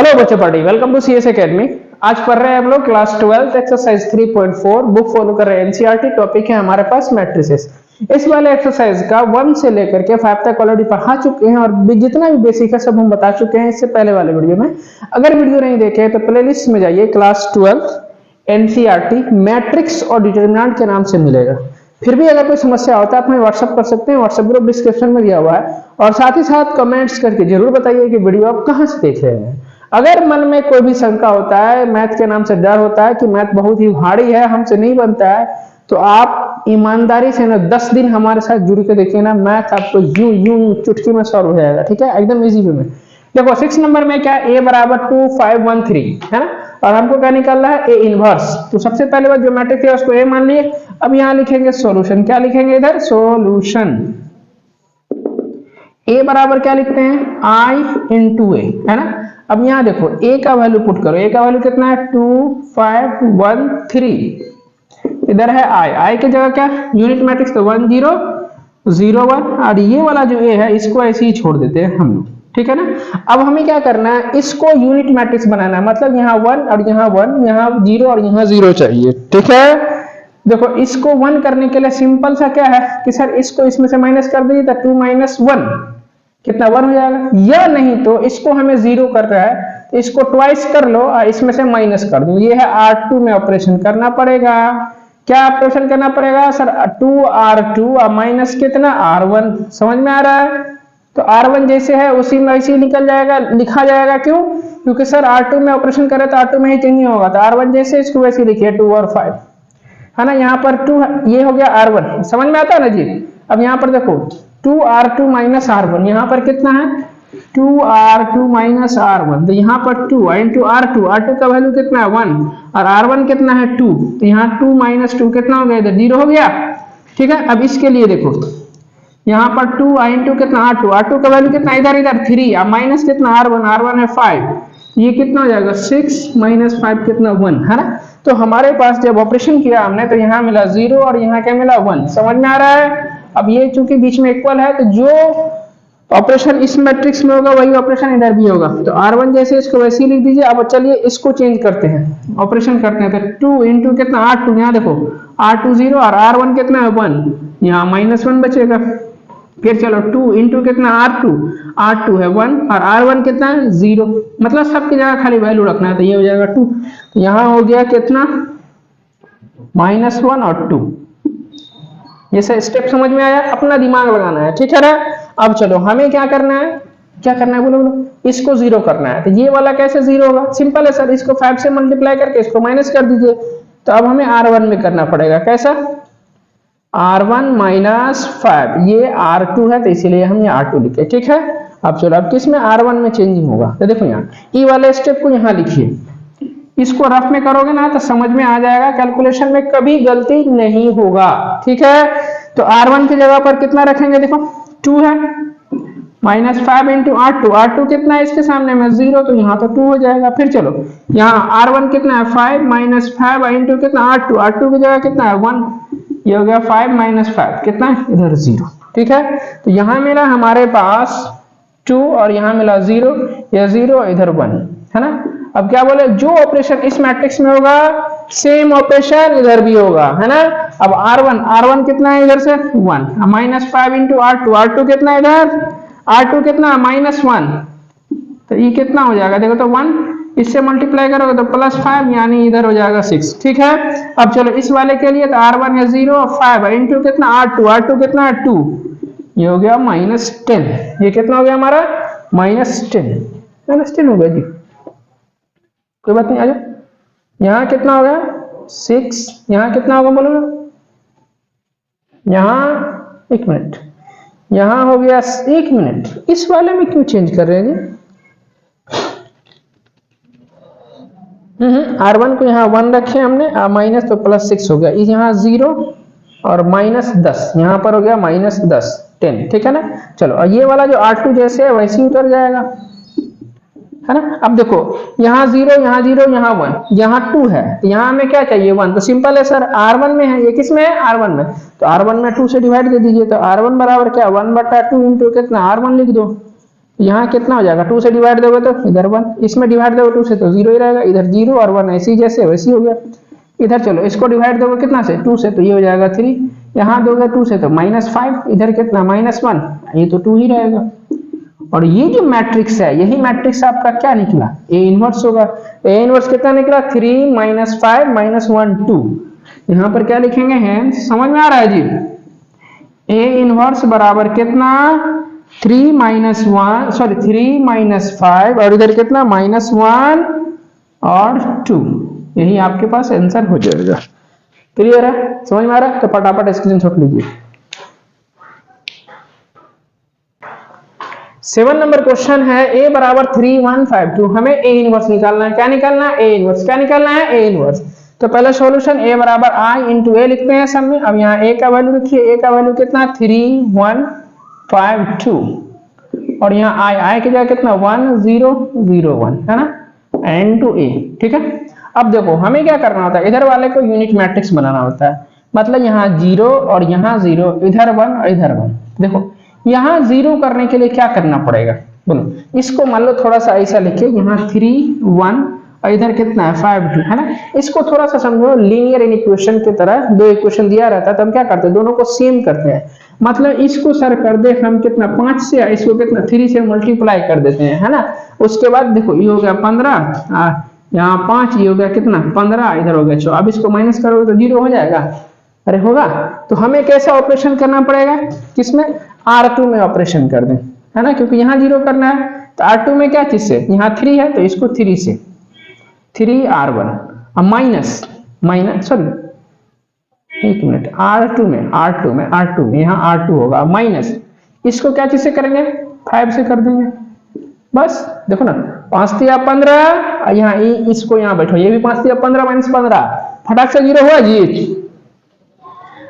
Hello बच्चों पार्टी, welcome to CS Academy. आज पढ़ रहे हैं हम लोग क्लास 12 एक्सरसाइज 3.4। बुक फॉलो कर रहे हैं एनसीईआरटी। टॉपिक है हमारे पास मैट्रिसेस। इस वाले एक्सरसाइज का 1 से लेकर के 5 तक ऑलरेडी पढ़ा चुके हैं और जितना भी बेसिक है सब हम बता चुके हैं इससे पहले वाले वीडियो में। अगर वीडियो नहीं देखे तो प्लेलिस्ट में जाइए, क्लास 12 एनसीईआरटी मैट्रिक्स और डिटरमिनेंट के नाम से मिलेगा। फिर भी अगर कोई समस्या होता है आप हमें व्हाट्सएप कर सकते हैं, व्हाट्सएप ग्रुप डिस्क्रिप्शन में दिया हुआ है। और साथ ही साथ कमेंट्स करके जरूर बताइए कि वीडियो आप कहां से देख रहे हैं। अगर मन में कोई भी शंका होता है, मैथ के नाम से डर होता है कि मैथ बहुत ही भारी है, हमसे नहीं बनता है, तो आप ईमानदारी से ना 10 दिन हमारे साथ जुड़ के देखिए ना, मैथ आपको यूं यूं चुटकी में सॉल्व हो जाएगा। ठीक है, एकदम इजी वे में। देखो 6 नंबर में क्या a बराबर 2 5 1 3 है ना, और हमको क्या निकालना है a इनवर्स। तो सबसे पहले बात जो मैट्रिक्स है उसको a मान लिए। अब यहाँ लिखेंगे सॉल्यूशन। क्या लिखेंगे इधर? सॉल्यूशन। a बराबर क्या लिखते हैं? i इंटू a, है ना। अब यहाँ देखो a का वैल्यू पुट करो। a का वैल्यू कितना है? 2 5 1 3। इधर है i की जगह क्या? यूनिट मैट्रिक्स तो 1 0 0 1, और ये वाला जो a है इसको ऐसे ही छोड़ देते हैं हम लोग। ठीक है ना। अब हमें क्या करना है, इसको यूनिट मैट्रिक्स बनाना है। मतलब यहाँ 1 और यहाँ 1, यहाँ 0 और यहाँ 0 चाहिए। ठीक है, देखो इसको 1 करने के लिए सिंपल सा क्या है कि सर इसको इसमें से माइनस कर दीजिए तो 2 - 1 कितना 1 हो जाएगा। या नहीं तो इसको हमें 0 कर रहा है तो इसको ट्वाइस कर लो और इसमें से माइनस कर दो। ये है R2 में ऑपरेशन करना पड़ेगा। क्या ऑपरेशन करना पड़ेगा सर? 2R2 और माइनस कितना? R1। समझ में आ रहा है? तो R1 जैसे है उसी में ऐसे ही निकल जाएगा, लिखा जाएगा। क्यों? क्योंकि सर R2 में ऑपरेशन करे तो R2 में ही चेंज नहीं होगा। तो R1 जैसे इसको वैसे लिखिए 2 और 5, है ना। यहाँ पर 2 ये हो गया R1। समझ में आता है ना जी। अब यहाँ पर देखो 2R2 माइनस R1, यहाँ पर कितना है? 2R2 minus R1। तो यहाँ पर 2 इंटू R2, R2 का वैल्यू कितना है? 1, और R1 कितना है? 2। तो यहाँ 2 - 2 कितना हो गया? इधर 0 हो गया। ठीक है, अब इसके लिए देखो यहाँ पर 2 इंटू कितना? R2, R2 का वैल्यू कितना? इधर 3, और माइनस कितना? R1 है 5। ये कितना हो जाएगा? 6 - 5 कितना? 1, है ना। तो हमारे पास जब ऑपरेशन किया हमने तो यहाँ मिला 0 और यहाँ क्या मिला? 1। समझ में आ रहा है? अब ये चूंकि बीच में इक्वल है तो जो ऑपरेशन इस मैट्रिक्स में होगा वही ऑपरेशन इधर भी होगा। तो R1 जैसे इसको वैसे ही लिख दीजिए। अब चलिए इसको चेंज करते हैं, ऑपरेशन करते हैं। तो 2 इंटू कितना? R2, यहाँ देखो R2 0 और R1 कितना है? 1, यहाँ -1 बचेगा। फिर चलो 2 इंटू कितना? R2 है 1 और R1 कितना है? 0। मतलब सबकी जगह खाली वैल्यू रखना है। तो ये हो जाएगा 2। तो यहाँ हो गया कितना? -1 और 2। ये स्टेप समझ में आया? अपना दिमाग लगाना है। ठीक है ना। अब चलो हमें क्या करना है? क्या करना है? बोलो बोलो। इसको 0 करना है। तो ये वाला कैसे 0 होगा? सिंपल है सर, इसको 5 से मल्टीप्लाई करके इसको माइनस कर दीजिए। तो अब हमें R1 में करना पड़ेगा। कैसा? R1 - 5। ये R2 है तो इसीलिए हम ये R2 लिखे। ठीक है। अब चलो अब किस में? R1 में चेंजिंग होगा। तो देखो यहाँ ई वाले स्टेप को यहाँ लिखिए। इसको रफ में करोगे ना तो समझ में आ जाएगा, कैलकुलेशन में कभी गलती नहीं होगा। ठीक है। तो R1 की जगह पर कितना रखेंगे? देखो 2 है, -5 इंटू R2 कितना है? इसके सामने में 0, तो यहाँ तो 2 हो जाएगा। फिर चलो यहाँ R1 कितना है? 5 - 5 इंटू कितना? R2 की जगह कितना है? 1। ये हो गया 5 - 5 कितना है? इधर 0। ठीक है। तो यहाँ मिला हमारे पास 2 और यहाँ मिला 0, या 0 इधर 1, है ना। अब क्या बोले? जो ऑपरेशन इस मैट्रिक्स में होगा सेम ऑपरेशन इधर भी होगा, है ना। अब R1 कितना है? इधर से 1, -5 इंटू R2 कितना है? इधर R2 कितना? -1। तो ये कितना हो जाएगा? देखो तो 1, इससे मल्टीप्लाई करोगे तो +5, यानी इधर हो जाएगा 6। ठीक है। अब चलो इस वाले के लिए तो R1 है 0, 5 इंटू कितना? R2 कितना है? 2। ये हो गया -10। ये कितना हो गया हमारा? -10 हो गया जी। कोई बात नहीं, आ जाओ। यहाँ कितना हो गया? 6। यहाँ कितना होगा बोलो? यहाँ 1 मिनट, यहाँ हो गया 1 मिनट। इस वाले में क्यों चेंज कर रहे हैं जी? R1 को यहाँ 1 रखे हमने, माइनस तो +6 हो गया। यहाँ 0 और -10, यहाँ पर हो गया -10। ठीक है ना। चलो ये वाला जो R2 जैसे है वैसे ही उतर जाएगा, है ना। अब देखो यहाँ 0 यहाँ 0 यहाँ 1, यहाँ 2 है, यहाँ हमें क्या चाहिए? 1। तो सिंपल है सर, R1 में है। ये किस में है? R1 में। तो R1 में 2 से डिवाइड कर दीजिए। तो R1 बराबर क्या? 1/2 इंटू कितना? R1 लिख दो। यहाँ कितना हो जाएगा, 2 से डिवाइड दोगे तो इधर 1, इसमें डिवाइड दोगे 2 से तो 0 ही रहेगा, इधर 0 और 1 ऐसी जैसे वैसी हो गया। इधर चलो इसको डिवाइड दोगे कितना से, 2 से, तो ये हो जाएगा 3, यहाँ दोगे 2 से तो -5, इधर कितना -1, ये तो 2 ही रहेगा। और ये जो मैट्रिक्स है, यही मैट्रिक्स आपका क्या निकला, ए इनवर्स होगा। ए इनवर्स कितना निकला, 3 -5 -1 2। यहाँ पर क्या लिखेंगे हैं, समझ में आ रहा है जी, ए इनवर्स बराबर कितना 3 -5 और इधर कितना -1 और 2, यही आपके पास आंसर हो जाएगा। क्लियर है, समझ में आ रहा है, तो फटाफट स्क्रीनशॉट लीजिए। 7 नंबर क्वेश्चन है, a बराबर 3 1 5 2, हमें ए इनवर्स निकालना है। क्या निकालना है, ए इनवर्स। क्या निकालना है, ए इनवर्स। तो पहला सॉल्यूशन a बराबर i इंटू ए लिखते हैं सब में। अब यहाँ a का वैल्यू लिखिए, a का वैल्यू कितना 3 1 5 2 और यहाँ i की जगह कितना 1 0 0 1 है ना, इंटू a। ठीक है, अब देखो हमें क्या करना होता है, इधर वाले को यूनिट मैट्रिक्स बनाना होता है, मतलब यहाँ 0 और यहाँ 0, इधर 1 और इधर 1। देखो यहाँ 0 करने के लिए क्या करना पड़ेगा, बोलो। इसको मान लो थोड़ा सा ऐसा लिखिए, यहाँ 3 1 और इधर कितना है 5 2 है ना। इसको थोड़ा सा समझो लीनियर इक्वेशन की तरह, दो इक्वेशन दिया रहता है तो हम क्या करते हैं, दोनों को सेम करते हैं। मतलब इसको सर कर दे हम कितना 5 से, इसको कितना 3 से मल्टीप्लाई कर देते हैं, है ना। उसके बाद देखो ये हो गया 15, यहाँ 5, ये हो गया कितना 15, इधर हो गया 4। अब इसको माइनस करोगे तो 0 हो जाएगा, अरे होगा। तो हमें कैसा ऑपरेशन करना पड़ेगा, किसमें, R2 में ऑपरेशन कर दें, है ना, क्योंकि यहाँ 0 करना है। तो R2 में क्या चीज से, यहाँ 3 है तो इसको 3 से 3R1, अब माइनस सॉरी एक मिनट, R2 में यहाँ R2 होगा माइनस, इसको क्या चीज से करेंगे, 5 से कर देंगे बस। देखो ना 5 3 15, यहाँ इसको यहाँ बैठो, ये भी 5 3 15 -15, फटाक से 0 हुआ जी।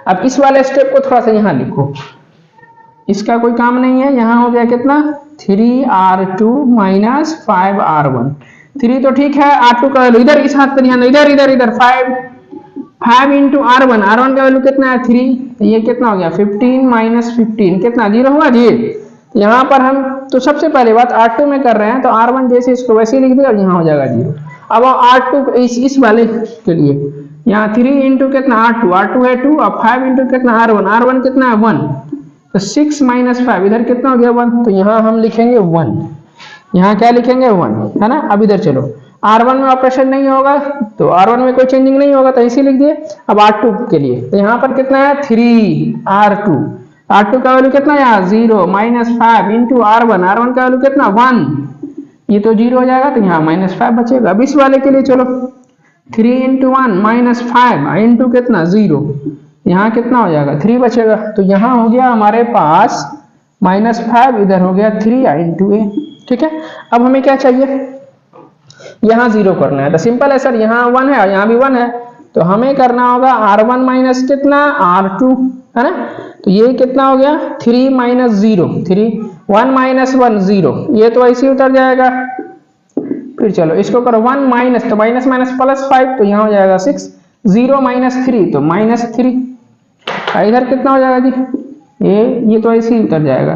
अब इस वाले स्टेप को थोड़ा सा यहाँ लिखो, इसका कोई काम नहीं है। यहाँ हो गया कितना 3R2 -5R1, 3 तो ठीक है, R2 का वैल्यू इधर इस हाथ पर ध्यान, इधर 5 इंटू R1 का वैल्यू कितना है 3, ये कितना हो गया 15 -15 कितना 0 हुआ जी। यहाँ पर हम तो सबसे पहले बात R2 में कर रहे हैं, तो R1 जैसे इसको वैसे ही लिख दिया और यहाँ हो जाएगा 0। अब R2 इस वाले के लिए यहाँ 3 इंटू कितना R2 है 2 और 5 इंटू कितना R1 कितना है 1, तो 6 -5 इधर कितना हो गया 1, तो यहाँ हम लिखेंगे 1, यहाँ क्या लिखेंगे 1, है ना। अब इधर चलो R1 में ऑपरेशन नहीं होगा तो R1 में कोई चेंजिंग नहीं होगा तो इसी लिख दिए। अब R2 के लिए तो यहाँ पर कितना है 3R2 का वैल्यू कितना है यहाँ 0 -5 इंटू R1 का वैल्यू कितना 1, ये तो 0 हो जाएगा तो यहाँ -5 बचेगा। अब इस वाले के लिए चलो 3 इंटू 1 -5 इंटू कितना 0, यहाँ कितना हो जाएगा 3 बचेगा। तो यहाँ हो गया हमारे पास -5, इधर हो गया 3 इंटू ए। ठीक है, अब हमें क्या चाहिए, यहाँ 0 करना है। तो सिंपल है सर, यहाँ 1 है और यहाँ भी 1 है, तो हमें करना होगा R1 माइनस कितना R2, है ना। तो ये कितना हो गया 3 -0 3 1 -1 0, ये तो ऐसे ही उतर जाएगा। फिर चलो इसको करो 1 माइनस, तो माइनस +5, तो यहाँ हो जाएगा 6, 0 -3 तो -3, इधर कितना हो जाएगा जी, ये तो ऐसे ही उतर जाएगा।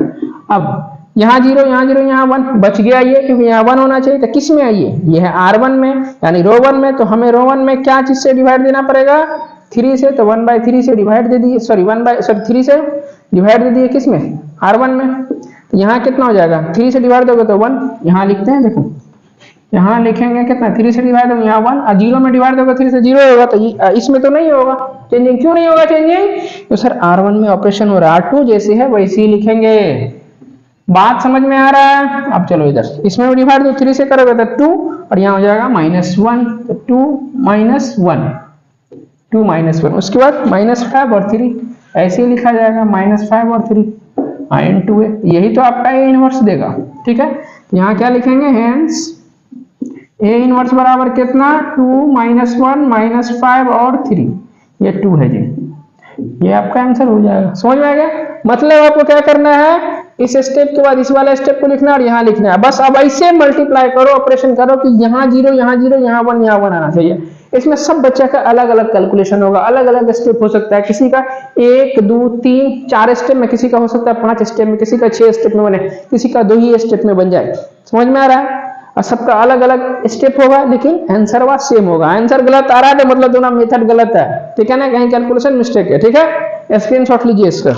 अब यहाँ 0 यहाँ 1 बच गया ये, क्योंकि यहाँ 1 होना चाहिए। तो किस में है ये है R1 में, यानी रो 1 में। तो हमें रो 1 में क्या चीज से डिवाइड देना पड़ेगा 3 से, तो 1/3 से डिवाइड दे दिए, सॉरी 3 से डिवाइड दे दिए किस में R1 में। तो यहाँ कितना हो जाएगा 3 से डिवाइड दोगे तो 1, यहाँ लिखते हैं, देखो यहाँ लिखेंगे कितना 3 से डिवाइड दोगे यहाँ 1 और 0 में डिवाइड दोगे 3 से 0 होगा। तो इसमें तो नहीं होगा चेंजिंग, क्यों नहीं होगा चेंजिंग, तो सर R1 में ऑपरेशन हो रहा है, R2 जैसे है वैसे ही लिखेंगे। बात समझ में आ रहा है। अब चलो इधर इसमें डिवाइड दो 3 से करोगे तो 2 और यहाँ हो जाएगा -1, तो 2 -1 उसके बाद -5 और 3 ऐसे ही लिखा जाएगा, -5 और 3 इंटू ए, यही तो आपका ए इनवर्स देगा। ठीक है, यहाँ क्या लिखेंगे, हेंस ए इनवर्स बराबर कितना 2 -1 -5 और 3, ये 2 है जी, ये आपका आंसर हो जाएगा। समझ में आ गया, मतलब आपको क्या करना है, इस स्टेप के बाद इस वाले स्टेप को लिखना और यहाँ लिखना है बस। अब ऐसे मल्टीप्लाई करो, ऑपरेशन करो कि यहाँ 0 यहाँ 0 यहाँ 1 यहाँ 1 आना चाहिए। इसमें सब बच्चे का अलग अलग कैलकुलेशन होगा, अलग अलग स्टेप हो सकता है, किसी का 1 2 3 4 स्टेप में, किसी का हो सकता है 5 स्टेप में, किसी का 6 स्टेप में बने, किसी का 2 ही स्टेप में बन जाए। समझ में आ रहा है? और सबका अलग अलग स्टेप होगा, लेकिन आंसर वा सेम होगा। आंसर गलत आ रहा है तो मतलब दोनों मेथड गलत है, ठीक है ना, कहीं कैलकुलेशन मिस्टेक है। ठीक है, स्क्रीनशॉट लीजिए इसका।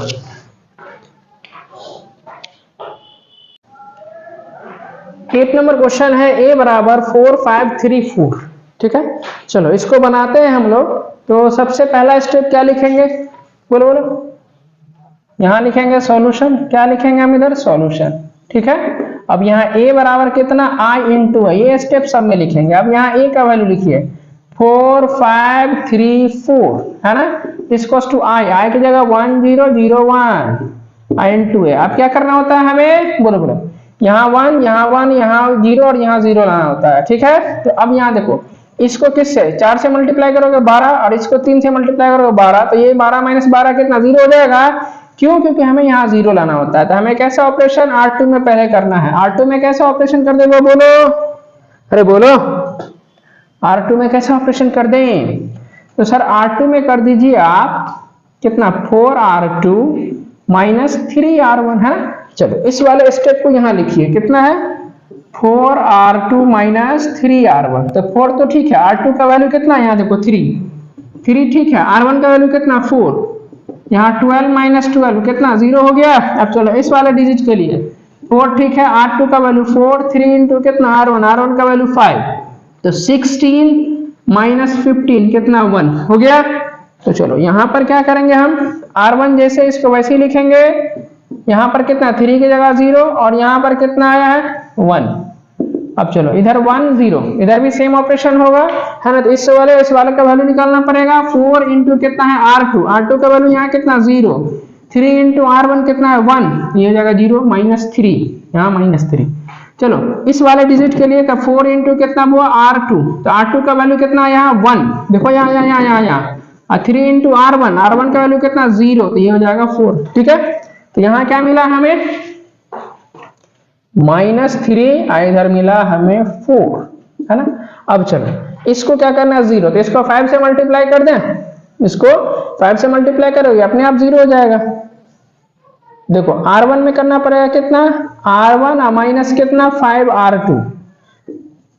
8 नंबर क्वेश्चन है a बराबर 4 5 3 4। ठीक है, चलो इसको बनाते हैं हम लोग। तो सबसे पहला स्टेप क्या लिखेंगे, बोलो बोलो। यहां लिखेंगे सॉल्यूशन, क्या लिखेंगे हम इधर, सॉल्यूशन। ठीक है, अब यहाँ a बराबर कितना, i इंटू है, ये स्टेप सब में लिखेंगे। अब यहाँ a का वैल्यू लिखिए 4 5 3 4, है ना, इसको टू i की जगह 1 0 0 1 i इंटू है। अब क्या करना होता है हमें, बोलो बोलो, यहाँ 1 यहाँ 1 यहाँ 0 और यहाँ 0 लाना होता है। ठीक है, तो अब यहाँ देखो, इसको किससे 4 से मल्टीप्लाई करोगे 12, और इसको 3 से मल्टीप्लाई करोगे 12, तो ये 12 माइनस 12 कितना, 0 हो जाएगा। क्यों, क्योंकि हमें यहाँ 0 लाना होता है। तो हमें कैसा ऑपरेशन R2 में पहले करना है। R2 में कैसा ऑपरेशन कर देंगे, बोलो, अरे बोलो, R2 में कैसा ऑपरेशन कर दें। तो सर R2 में कर दीजिए आप कितना, 4R2 माइनस 3R1, है ना। चलो इस वाले स्टेप को यहाँ लिखिए, कितना है, 4R2 माइनस 3R1। तो 4 तो ठीक है, R2 का वैल्यू कितना है, यहाँ देखो 3 ठीक है, R1 का वैल्यू कितना 4, यहाँ 12 माइनस 12 कितना, 0 हो गया। अब चलो इस वाले डिजिट के लिए 4 ठीक है, R2 का वैल्यू 4, 3 इंटू कितना R1 का वैल्यू 5, तो 16 माइनस 15 कितना 1 हो गया। तो चलो यहाँ पर क्या करेंगे हम, R1 जैसे इसको वैसे ही लिखेंगे, यहाँ पर कितना 3 की जगह 0, और यहाँ पर कितना आया है 1। अब चलो इधर 1 0, इधर भी सेम ऑपरेशन होगा, है ना। तो इस वाले का वैल्यू निकालना पड़ेगा, 4 इंटू कितना है R2 का वैल्यू यहाँ कितना 0, 3 इंटू R1 कितना है 1, ये हो जाएगा 0 माइनस 3, यहाँ माइनस 3। चलो इस वाले डिजिट के लिए 4 इंटू कितना हुआ R2, तो R2 का वैल्यू कितना है यहाँ 1, देखो यहाँ 3 इंटू R1 का वैल्यू कितना 0, तो ये हो जाएगा 4। ठीक है, तो यहाँ क्या मिला हमें, -3, इधर मिला हमें 4, है ना। अब चलो इसको क्या करना है 0, तो इसको 5 से मल्टीप्लाई कर दें, इसको 5 से मल्टीप्लाई करोगे अपने आप 0 हो जाएगा। देखो R1 में करना पड़ेगा कितना, R1 माइनस कितना 5R2,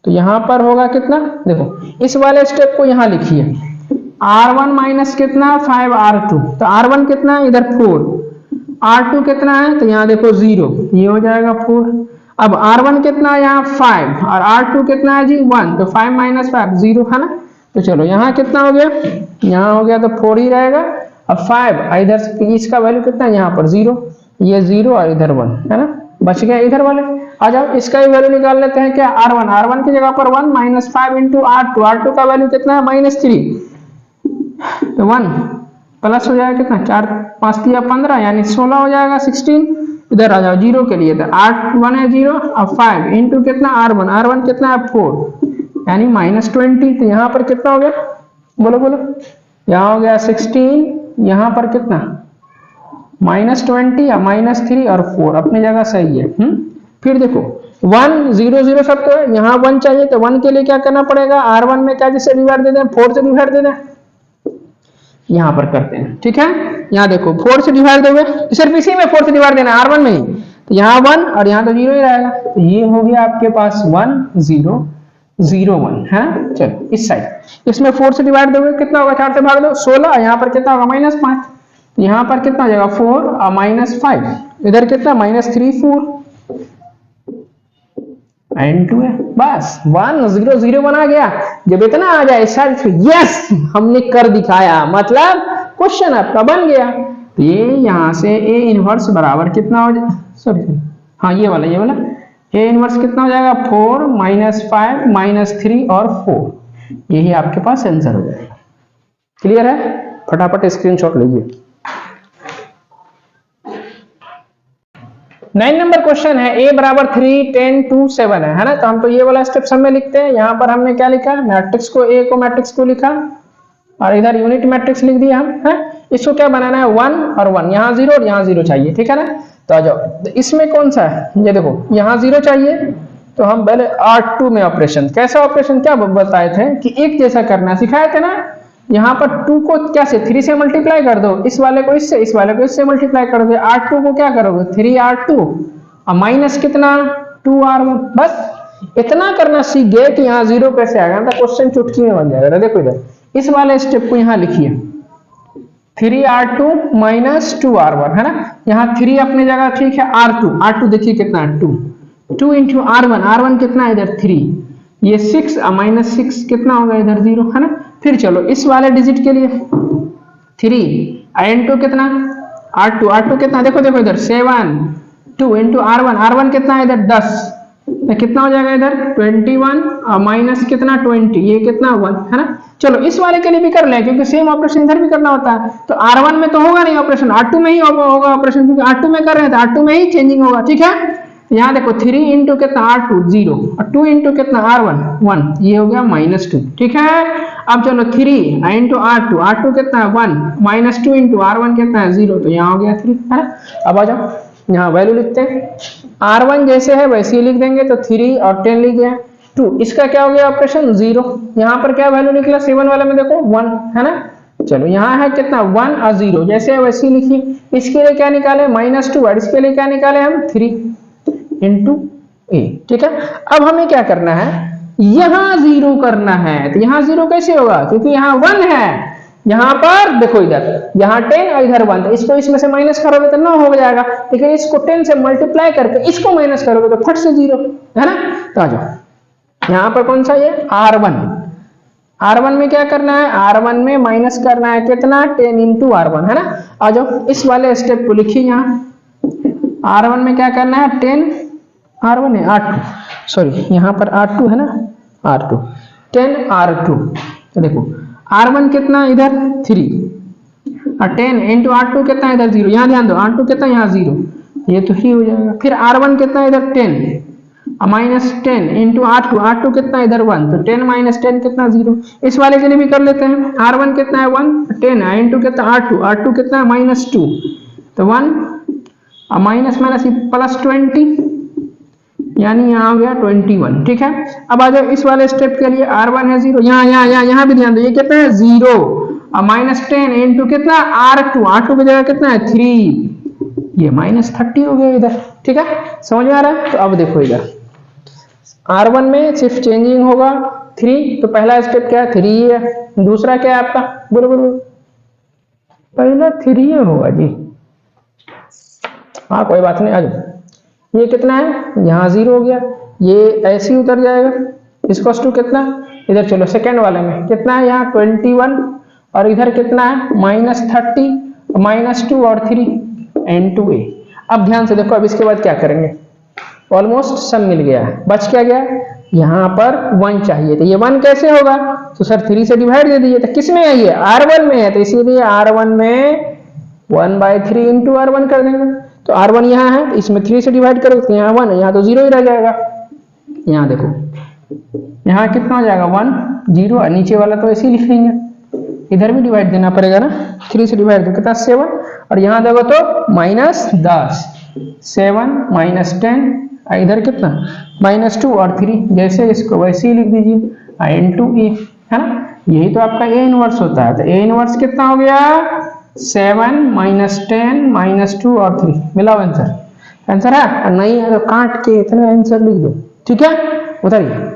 तो यहां पर होगा कितना, देखो इस वाले स्टेप को यहां लिखिए, R1 माइनस कितना 5R2, तो R1 कितना है इधर 4, R2 कितना है, तो यहाँ देखो 0, ये हो जाएगा 4। अब R1 कितना है यहाँ 5, और R2 कितना है जी 1, तो 5 माइनस 5 0, है ना। तो चलो यहाँ कितना हो गया, यहाँ हो गया तो 4 ही रहेगा। अब 5 इधर इसका वैल्यू कितना है यहाँ पर 0, ये 0 और इधर 1, है ना, बच गया इधर वाले। आ जाओ इसका ही वैल्यू निकाल लेते हैं, क्या R1 की जगह पर 1 माइनस 5 इंटू R2 का वैल्यू कितना है -3, तो 1 प्लस हो जाएगा कितना 4 5 दिया 15, यानी 16 हो जाएगा 16। इधर आ जाओ 0 के लिए, तो 1 है 0, अब 5 इंटू कितना R1 कितना है 4, यानी -20। तो यहाँ पर कितना हो गया, बोलो बोलो, यहाँ हो गया 16, यहाँ पर कितना -20 या -3 और 4 अपनी जगह सही है। फिर देखो 1 0 0 सब तो है, यहाँ 1 चाहिए, तो 1 के लिए क्या करना पड़ेगा, R1 में क्या जिससे डिवाइड दे दें, 4 से डिवाइड दे दें, यहाँ पर करते हैं। ठीक है, यहाँ देखो 4 से डिवाइड दोगे, सिर्फ इसी में 4 से डिवाइड देना R1 में ही, तो यहाँ 1 और यहाँ तो 0 ही रहेगा, तो ये हो गया आपके पास 1 0 0 1, है। चलो इस साइड इसमें 4 से डिवाइड दोगे कितना होगा, 4 से भाग दो 16, यहाँ पर कितना होगा -5, तो यहाँ पर कितना हो जाएगा 4 और -5, इधर कितना -3 4 एंड 2 है, बस 1 0 0 बना गया। जब इतना आ जाए सर, यस हमने कर दिखाया, मतलब क्वेश्चन आपका बन गया। तो ये यहाँ से A इनवर्स बराबर कितना हो जाए, सॉरी हाँ ये वाला A इनवर्स कितना हो जाएगा 4 -5 -3 और 4, यही आपके पास आंसर हो जाएगा। क्लियर है, फटाफट स्क्रीनशॉट लीजिए। 9 नंबर क्वेश्चन है A बराबर 3 10 2 7 है ना। तो हम तो ये वाला स्टेप सब में लिखते हैं। यहाँ पर हमने क्या लिखा, मैट्रिक्स को A को मैट्रिक्स को लिखा और इधर यूनिट मैट्रिक्स लिख दिया हम, है। इसको क्या बनाना है 1 और 1, यहाँ 0 और यहाँ 0 चाहिए, ठीक है ना। तो आ जाओ, तो इसमें कौन सा है, ये देखो यहाँ 0 चाहिए तो हम पहले R2 में ऑपरेशन, कैसा ऑपरेशन क्या बताए थे कि एक जैसा करना सिखाए थे ना। यहाँ पर 2 को क्या से 3 से मल्टीप्लाई कर दो, इस वाले को इससे, इस वाले को इससे मल्टीप्लाई कर दो। R2 को क्या करोगे 3R2 और माइनस कितना 2R1। बस इतना करना सीख गए कि यहाँ 0 कैसे आएगा, तो क्वेश्चन चुटकी में बन जाएगा। देखो इधर इस वाले स्टेप को यहाँ लिखिए 3R2 माइनस 2R1 है ना। यहाँ 3 अपनी जगह ठीक है, R2 देखिए कितना है 2 इंटू R1 कितना है इधर 3, ये 6 माइनस 6 कितना होगा इधर 0 है ना। फिर चलो इस वाले डिजिट के लिए 3 इंटू कितना R2 कितना, देखो इधर 7 2 इंटू R1 कितना है इधर 10, तो कितना हो जाएगा इधर 21 और माइनस कितना 20, ये कितना 1 है ना। चलो इस वाले के लिए भी कर ले, क्योंकि सेम ऑपरेशन इधर भी करना होता है। तो R1 में तो होगा नहीं ऑपरेशन, R2 में ही होगा ऑपरेशन, क्योंकि R2 में कर रहे हैं तो R2 में ही चेंजिंग होगा। ठीक है, यहाँ देखो 3 इंटू कितना R2 0 और 2 इंटू कितना R1 1, ये हो गया -2। ठीक है, अब चलो 3 इंटू R2 कितना है 1 माइनस 2 इंटू R1 कितना है 0, तो यहाँ हो गया 3 है ना। अब आ जाओ यहाँ वैल्यू लिखते हैं, R1 जैसे है वैसे ही लिख देंगे, तो 3 और 10 लिख गया 2, इसका क्या हो गया ऑपरेशन 0। यहाँ पर क्या वैल्यू निकला 7 वाले में देखो 1 है ना। चलो यहाँ है कितना 1 और 0 जैसे है वैसे ही लिखिए। इसके लिए क्या निकाले -2 और इसके लिए क्या निकाले हम 3 इंटू ए। ठीक है, अब हमें क्या करना है, यहाँ 0 करना है। तो यहाँ 0 कैसे होगा, क्योंकि यहाँ 1 है, यहाँ पर देखो इधर यहाँ 10 और इधर 1, तो इसको इसमें से माइनस करोगे तो 9 हो जाएगा, लेकिन इसको 10 से मल्टीप्लाई करके इसको माइनस करोगे तो फट से 0 है ना। तो आ जाओ यहाँ पर कौन सा ये R1 में क्या करना है, R1 में माइनस करना है कितना 10 इंटू R1 है ना। आ जाओ इस वाले स्टेप को लिखिए, यहाँ R1 में क्या करना है 10 R1 है R2 सॉरी यहाँ पर R2 है ना, R2 10 R2। तो देखो R1 कितना इधर 3 और 10 इंटू R2 कितना इधर 0, यहाँ ध्यान दो R2 कितना यहाँ 0, ये तो ही हो जाएगा। फिर R1 कितना इधर 10 माइनस 10 इंटू R2 कितना इधर 1, तो 10 माइनस 10 कितना 0। इस वाले के लिए भी कर लेते हैं, R1 कितना है 1 10 इंटू कितना R2 कितना है -2, तो 1 और माइनस प्लस 20 यानी यहाँ हो गया 21। ठीक है, अब आ जाओ इस वाले स्टेप के लिए R1 है 0, यहाँ भी ध्यान दो ये कितना है 0 और माइनस 10 इंटू कितना R2 की जगह कितना है 3, ये -30 हो गया इधर। ठीक है, समझ में आ रहा है। तो अब देखो इधर R1 में सिर्फ चेंजिंग होगा 3, तो पहला स्टेप क्या है 3 है, दूसरा क्या है आपका बोलो पहला 3 होगा जी, हाँ कोई बात नहीं। आ जाओ ये कितना है यहाँ 0 हो गया, ये ऐसे ही उतर जाएगा, इसको टू कितना इधर चलो सेकेंड वाले में कितना है यहाँ 21 और इधर कितना है -30 -2 और 3 n2a। अब ध्यान से देखो, अब इसके बाद क्या करेंगे, ऑलमोस्ट सब मिल गया है, बच क्या गया यहाँ पर 1 चाहिए, तो ये 1 कैसे होगा, तो सर 3 से डिवाइड दे दीजिए। तो किस में है ये R1 में है, तो इसीलिए R1 में 1/3 इंटू R1 कर देंगे। तो R1 यहाँ है, इसमें 3 से डिवाइड करोगे तो यहाँ 1 है, यहाँ तो 0 ही रह जाएगा। यहाँ देखो यहाँ कितना हो जाएगा 1 0 और नीचे वाला तो ऐसे ही लिख लेंगे, इधर भी डिवाइड देना पड़ेगा ना, 3 से डिवाइड दो कितना 7 और यहाँ देखो तो -10 7 -10 इधर कितना -2 और 3, जैसे इसको वैसे ही लिख दीजिए n2a है ना। यही तो आपका a इनवर्स होता है। तो a इनवर्स कितना हो गया 7 -10 -2 और 3 मिला आंसर है, और नहीं है तो काट के इतना आंसर लिख दो। ठीक है, उतारिए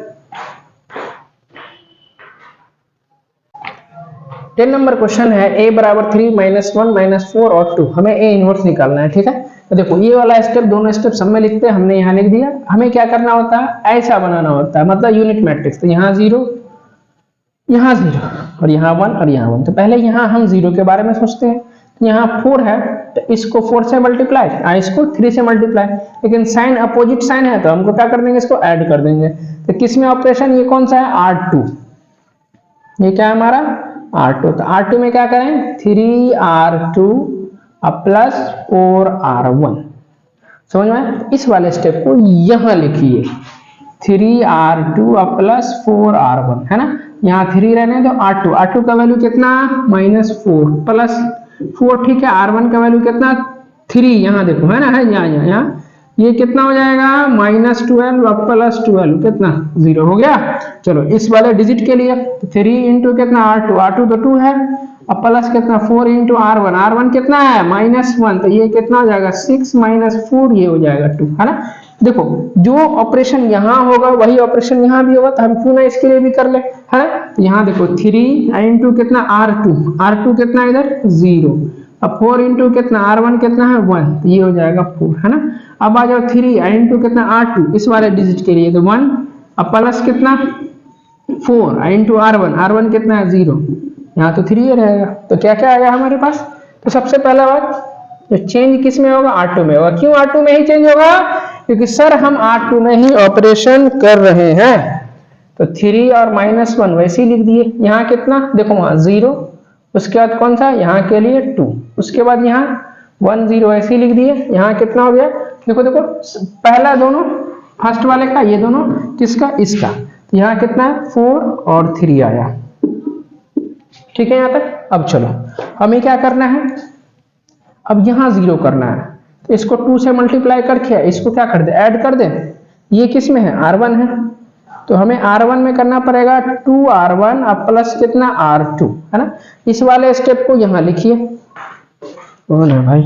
10 नंबर क्वेश्चन है a बराबर 3 -1 -4 और 2, हमें a इनवर्स निकालना है। ठीक है, तो देखो ये वाला स्टेप दोनों स्टेप सब में लिखते हैं, हमने यहाँ लिख दिया। हमें क्या करना होता है, ऐसा बनाना होता है, मतलब यूनिट मैट्रिक्स। तो यहाँ 0 यहाँ 0 और यहाँ 1 और यहाँ 1। तो पहले यहाँ हम 0 के बारे में सोचते हैं, तो यहाँ 4 है तो इसको 4 से मल्टीप्लाई, इसको 3 से मल्टीप्लाई, लेकिन साइन अपोजिट साइन है तो हमको क्या कर देंगे, इसको ऐड कर देंगे। तो किस में ऑपरेशन, ये कौन सा है R2, ये क्या है हमारा R2। तो R2 में क्या करें 3R2 प्लस 4R1, समझ में। इस वाले स्टेप को यहाँ लिखिए 3R2 प्लस 4R1 है ना। यहाँ 3 रहने दो, R2 का वैल्यू कितना -4 प्लस 4, ठीक है। R1 का वैल्यू कितना 3, यहाँ देखो है ना, है यहाँ ये कितना हो जाएगा -12 अब +12 कितना 0 हो गया। चलो इस वाले डिजिट के लिए 3 इंटू कितना R2 तो 2 है, अब प्लस कितना 4 इंटू R1 कितना है -1 तो ये कितना हो जाएगा 6 - 4 ये हो जाएगा 2 है ना। देखो जो ऑपरेशन यहाँ होगा वही ऑपरेशन यहाँ भी होगा, तो हम क्यों ना इसके लिए भी कर ले है। यहाँ देखो 3 इंटू कितना R2 कितना इधर 0, अब 4 इंटू कितना R1 कितना है 1 तो ये हो जाएगा 4 है ना। अब आ जाओ 3 इंटू कितना R2 इस वाले डिजिट के लिए तो 1, अब प्लस कितना 4 इंटू R1 कितना है 0, यहाँ तो 3 ही रहेगा। तो क्या क्या आया हमारे पास, तो सबसे पहला बात तो चेंज किस में होगा R2 में होगा। क्यों R2 में ही चेंज होगा, क्योंकि सर हम R2 में ही ऑपरेशन कर रहे हैं। तो 3 और -1 वैसे ही लिख दिए। यहाँ कितना देखो वहां 0, उसके बाद कौन सा यहाँ के लिए 2, उसके बाद यहाँ 1 0 ऐसे ही लिख दिए। यहाँ कितना हो गया देखो पहला दोनों फर्स्ट वाले का, ये दोनों किसका इसका, तो यहाँ कितना है 4 और 3 आया। ठीक है यहाँ तक। अब चलो हमें क्या करना है, अब यहाँ 0 करना है तो इसको 2 से मल्टीप्लाई करके इसको क्या कर दे ऐड कर दे। ये किस में है R1 है, तो हमें R1 में करना पड़ेगा 2R1 अब प्लस कितना R2 है ना। इस वाले स्टेप को यहाँ लिखिए कौन है भाई,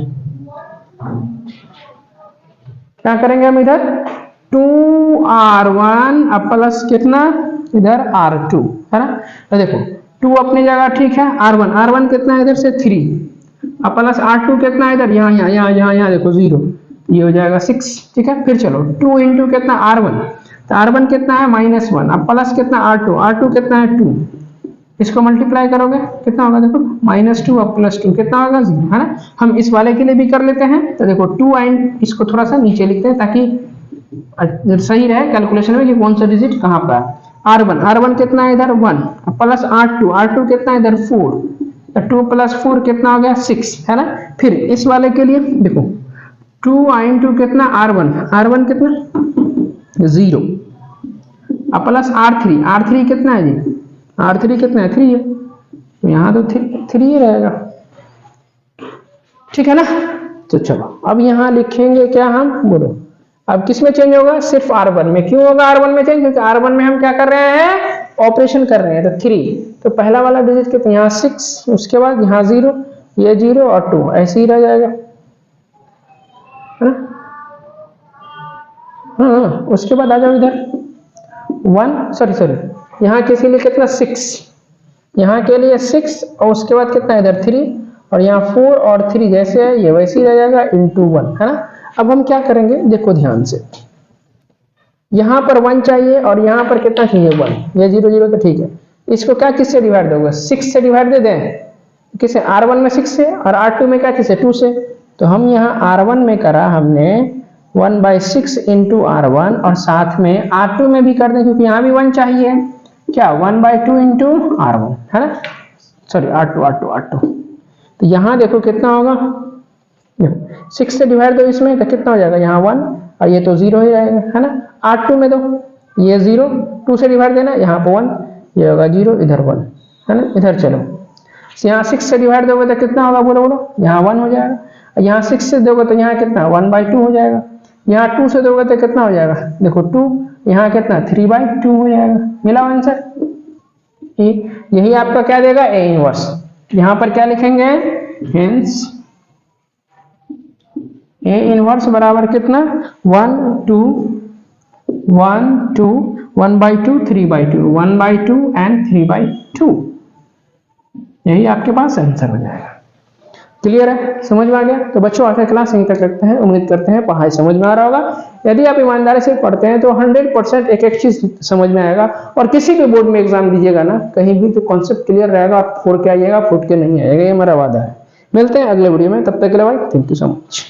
क्या करेंगे हम इधर 2R1 अब प्लस कितना इधर R2 है ना। तो देखो 2 अपनी जगह ठीक है, R1 कितना है इधर से 3 अब प्लस R2 कितना है इधर यहाँ देखो 0 ये हो जाएगा 6। ठीक है फिर चलो 2 इंटू कितना R1 तो R1 कितना है -1 अब प्लस कितना R2 कितना है 2, इसको मल्टीप्लाई करोगे कितना होगा देखो -2 अब +2 कितना होगा 0 है ना। हम इस वाले के लिए भी कर लेते हैं तो देखो 2 एंड इसको थोड़ा सा नीचे लिखते हैं ताकि सही रहे कैलकुलेशन में कि कौन सा डिजिट कहाँ पर है। R1 कितना है इधर 1 अब प्लस R2 कितना है इधर 4 तो 2 + 4 कितना हो गया 6 है ना। फिर इस वाले के लिए देखो 2 इंटू कितना R1 कितना 0 अब प्लस R3 कितना है जी R3 कितना है 3 है, तो यहाँ तो 3 ही रहेगा। ठीक है ना। तो चलो अब यहाँ लिखेंगे क्या हम बोलो, अब किस में चेंज होगा सिर्फ R1 में। क्यों होगा R1 में चेंज, क्योंकि R1 में हम क्या कर रहे हैं ऑपरेशन कर रहे हैं। तो 3 तो पहला वाला डिजिट कितना यहाँ 6 उसके बाद यहाँ 0 ये 0 और 2 ऐसे ही रह जाएगा है ना। हाँ उसके बाद आ जाओ इधर 1 सॉरी यहाँ किसी लिए कितना 6 यहाँ के लिए 6 और उसके बाद कितना इधर 3 और यहाँ 4 और 3 जैसे है ये वैसे ही रह जाएगा इंटू 1 है ना। अब हम क्या करेंगे देखो ध्यान से, यहाँ पर 1 चाहिए और यहाँ पर कितना चाहिए 1, ये 0 0 तो ठीक है। इसको क्या किससे डिवाइड दोगे 6 से डिवाइड दे दें, किसे R1 में 6 से और R2 में क्या किसे 2 से। तो हम यहाँ R1 में करा हमने 1/6 इंटू R1 और साथ में R2 में भी कर दें क्योंकि यहाँ भी 1 चाहिए क्या 1/2 इंटू R1 है ना, सॉरी R2। तो यहाँ देखो कितना होगा 6 से डिवाइड दो इसमें तो कितना हो जाएगा यहाँ 1 और ये तो 0 ही रहेगा है ना। R2 में दो ये 0 2 से डिवाइड देना यहाँ पर 1 ये होगा 0 इधर 1 है ना। इधर चलो यहाँ 6 से डिवाइड दोगे तो कितना होगा बोलो यहाँ 1 हो जाएगा। यहाँ 6 से दोगे तो यहाँ कितना 1/2 हो जाएगा। यहाँ 2 से दोगे तो कितना हो जाएगा देखो 2 यहाँ कितना 3/2 हो जाएगा। मिला आंसर। यही आपका क्या देगा A इनवर्स। यहाँ पर क्या लिखेंगे हेंस A इनवर्स बराबर कितना 1 2 1/2 3/2 1/2 एंड 3/2 यही आपके पास आंसर हो जाएगा। क्लियर है, समझ में आ गया। तो बच्चों आज का क्लास यहीं तक रखते हैं, उम्मीद करते हैं पढ़ाई समझ में आ रहा होगा। यदि आप ईमानदारी से पढ़ते हैं तो 100% एक चीज समझ में आएगा और किसी भी बोर्ड में एग्जाम दीजिएगा ना कहीं भी तो कॉन्सेप्ट क्लियर रहेगा, आप फोड़ के आइएगा, फूट के नहीं आएगा, ये हमारा वादा है। मिलते हैं अगले वीडियो में, तब तक के लिए भाई थैंक यू सो मच।